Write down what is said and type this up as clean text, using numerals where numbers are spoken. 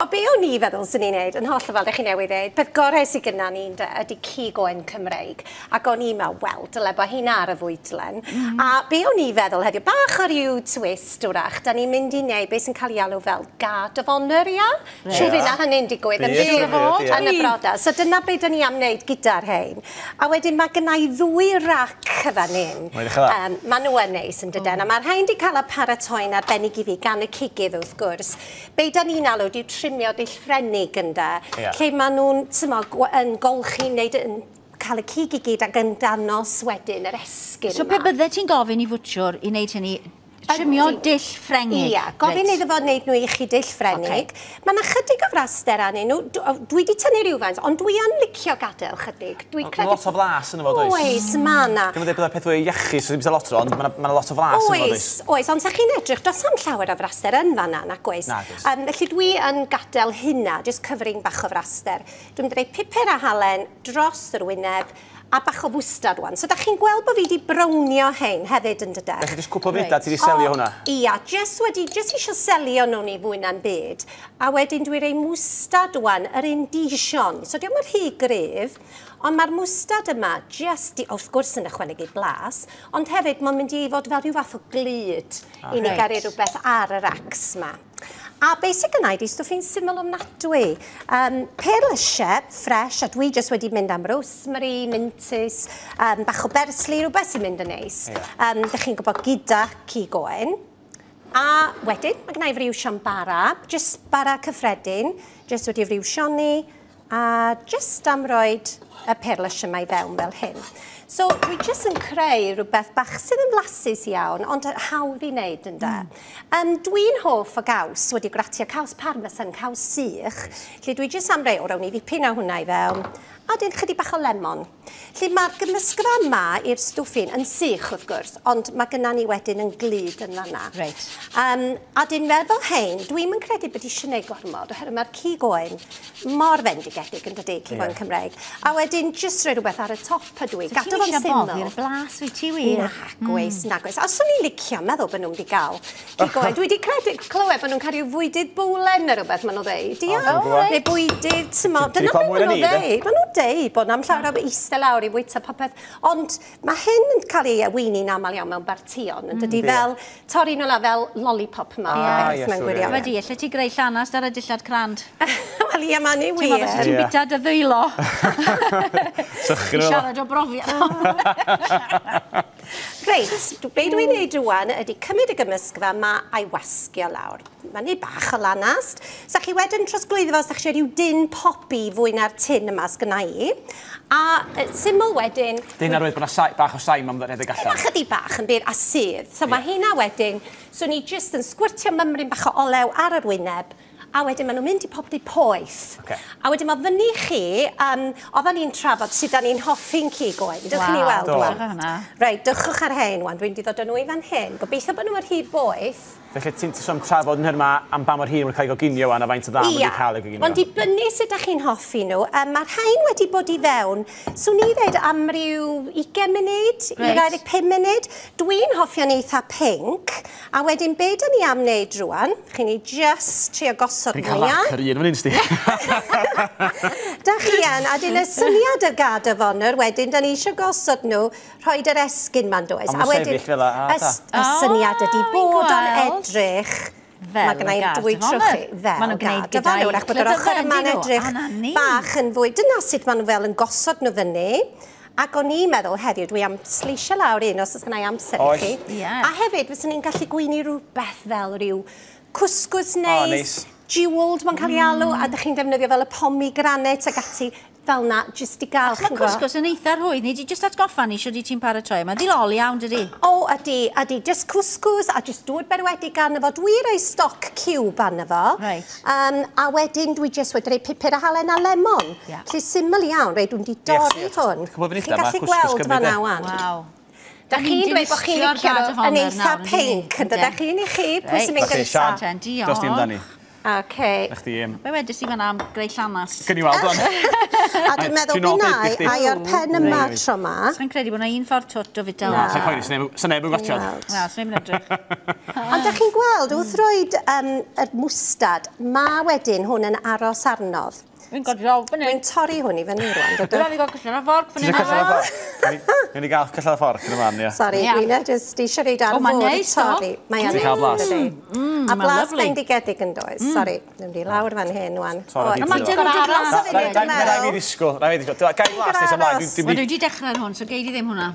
O be o'n i feddwl sy'n ni'n neud, yn holl fel ydych chi'n newydd dweud, peth gorau sydd gyda ni ydy cig oen Cymreig. Ac o'n i'n meddwl, wel, dyle bod hi'n ar y fwydlen. A be o'n i feddwl heddiw, bach o ryw twist wrach, da ni'n mynd i wneud beth sy'n cael ei alw fel Guard of Honour, ia? Siw fi na hynny'n digwydd yn bydd yn y brodas. So dyna beth da ni am wneud gyda'r hein. A wedyn mae gynnau 2 rac fan hyn. Mae nhw yn neis yn dydyn. A mae'r hein wedi cael y paratoi'n arbennig i fi gan y cigydd wrth gwrs. Be da ni'n alw yw trimio dillfrennig ynda, lle maen nhw'n yn golchi wneud yn cael y cig i gyd ac yn danos wedyn yr esgyn yma. So pe bydde ti'n gofyn i fwtsiwr i wneud hynny? Trimio dill ffrengig? Ia, gofyn iddo fod wneud nhw i chi dill ffrengig. Mae yna chydig o fraster arnyn nhw. Dwi wedi tynnu rhywfaint, ond dwi yn licio gadael chydig. Mae lot o flas yn y fod, oes? Oes, mae yna. Dwi'n meddwl bydde'r peth fwy iachus, so ddim lot o, ond mae yna lot o flas yn y fod, oes? Oes, ond sa chi'n edrych, does am llawer o fraster yn fanna, nac oes? Felly dwi yn gadael hynna, jyst cyfring bach o fraster. Dwi'n dweud pupur a halen dros yr wyneb, a bach o fwstad wan. So da chi'n gweld bod fi wedi brownio hein hefyd yn dydech. Felly jyst cwpl o fydda ti wedi selio hwnna? Ia, jyst eisiau selio nhw'n i fwy na'n byd. A wedyn dwi'n rhoi mwstad wan, yr indision. So diolch yn rhy grif, ond mae'r mwstad yma jyst, wrth gwrs yn ychwanegu blas, ond hefyd mae'n mynd i fod fel rhyw fath o glyd i ni gael rhywbeth ar yr acs yma. A basic yna ydi stwff i'n syml ofnadwy. Perlysiau, ffres, a dwi jyst wedi mynd am rosemary, mintys, bach o bersli, rhywbeth sy'n mynd yn neis. Dych chi'n gwybod gyda cig oen. A wedyn, mae gennau friwsion bara, jyst bara cyffredin, jyst wedi friwsioni, a jyst am roed y perlysiau yma i fewn fel hyn. So, dwi jyst yn creu rhywbeth bach sydd yn flasus iawn, ond hawdd i wneud yn da. Dwi'n hoff o gaws wedi gratio, caws parmesan, caws sych, lle dwi jyst am rei o rawn i ddipyn o hwnna i fewn, a dyn chydig bach o lemon. Lle mae'r gymysgra yma i'r stwffin yn sych wrth gwrs, ond mae gyda ni wedyn yn glud yn fanna. A dyn meddwl hein, dwi'n yn credu bod eisiau gwneud gormod, oherwydd mae'r cig oen mor fendigedig yn dydi, cig oen Cymreig. A wedyn jyst rhoi rhywbeth ar y top ydw i. Ti'n eisiau boddi'r blas wyt ti wir? Nag oes. A swn i'n licio meddwl bod nhw'n wedi gael cig oen. Dwi wedi clywed bod nhw'n cael rhyw fwydydd bwlen neu rhywbeth maen nhw'n dweud. Neu bwydydd, dyna beth maen nhw'n dweud. Maen nhw'n dweud bod na'm llawer o eistedd lawr i fwyta popeth. Ond mae hyn yn cael ei weini'n aml iawn mewn bartion. Yn dydi fel, torri nhw la fel lollipop yma. Wedi, lle ti greu llanast ar y dillad crand? Wel, ia, ma'n ei wir. Ti'n meddwl ti'n bita dy ddwylo? Sychyn nhw. Siarad o brofiad. Reit, be dwi'n neud rwan ydy cymryd y gymysgfa yma a'i wasgio lawr. Mae'n neud bach o lanast. Sa chi wedyn trosglwyddo fel sa chi rhyw dyn popi fwy na'r tin yma sgynna i. A syml wedyn... Dyn ar wedi bod yna bach o saim am ddyredig allan. Chydig bach yn byr a sydd. So mae hynna wedyn, so ni jyst yn sgwrtio mymryn bach o olew ar yr wyneb. A wedyn maen nhw'n mynd i popdi poeth. A wedyn mae fyny chi, oedden ni'n trafod sut da ni'n hoffi'n cig oen. Dewch chi weld wan. Reit, dywchwch ar hyn wan. Dwi'n dod â nhw i fan hyn. Gobeithio bod nhw ar hyd boeth. Felly ti'n sôn trafod yn hyn yma am ba mor hir mae'n cael ei goginio wan a faint o dda wedi cael ei goginio. Ond dibynnu sut ydych chi'n hoffi nhw. Mae'r rhain wedi bod i fewn. Swn i ddweud am ryw 20 munud, 25 munud. Dwi'n hoffio'n eitha pink. A wedyn be da ni am wneud rwan? Chi'n ni just trio gosod nhw, ia? Chi'n cael lacr un fan hyn, sti. Da chi an, a dyn y syniad y Guard of Honour, wedyn da ni eisiau gosod nhw, rhoi'r esgyn ma'n does. A mae'n sefyll fel y syniad ydi bod o'n edrych. Mae gennau dwy trwch fel Guard of Honour, ac bod yr ochr yma'n edrych bach yn fwy. Dyna sut maen nhw fel yn gosod nhw fyny. Ac o'n i'n meddwl heddiw, dwi am sleisio lawr un os oes gennau amser i chi. A hefyd, fyswn ni'n gallu gwyni rhywbeth fel rhyw cwsgws neis, jewelled mae'n cael ei alw, a ydych chi'n defnyddio fel y pomegranate ac ati fel na, jyst i gael. Mae cwsgws yn eitha rhwydd, neu di jyst atgoffa ni siwr di ti'n paratoi. Mae ddilol iawn, dydi? O, ydi, jyst cwsgws a jyst dŵr berwedig arno fo. Dwi roi stoc cube arno fo. A wedyn dwi jyst wedi rhoi pupur a halen a lemon. Lly syml iawn, rei dwi'n di dorri hwn. Chi'n gallu gweld fan'na wan. Da chi'n dweud bod chi'n licio yn eitha pink. Ydych chi'n i chi? Pwy sy'n mynd gyntaf? Dos di amdani. Okay. Na chdi, Be wedys i fanna am greu llanas? Gyn i weld o'n. A dwi'n meddwl gynnau, a o'r pen yma tro ma. Sa'n credu bod yna un ffordd twt o fideo. Na, sa'n poeni, sy'n neb yn gwachod. Na, sy'n mynd edrych. Ond ydych chi'n gweld, wrth roed y mwstad, ma wedyn hwn yn aros arnodd. Dwi'n godio fyny. Dwi'n torri hwn i fyny rwan, dydw? Dwi'n gael cyllan o forc fyny. Ti'n cyllan y fforc? Ni'n i gael cyllan y fforc yn y man, ia. Sori, Gwynna, jyst eisiau reid ar fôr y torri. Mae'n Ti'n cael blas? A blas bendigedig yn does. Sori, dwi'n di lawr fan hyn wan. Sori, Mae'n dyn nhw'n aros. Rai fi ddisgwyl. Gai blas nes ymlaen. Dwi wedi dechrau'r hwn, so gei di ddim hwnna.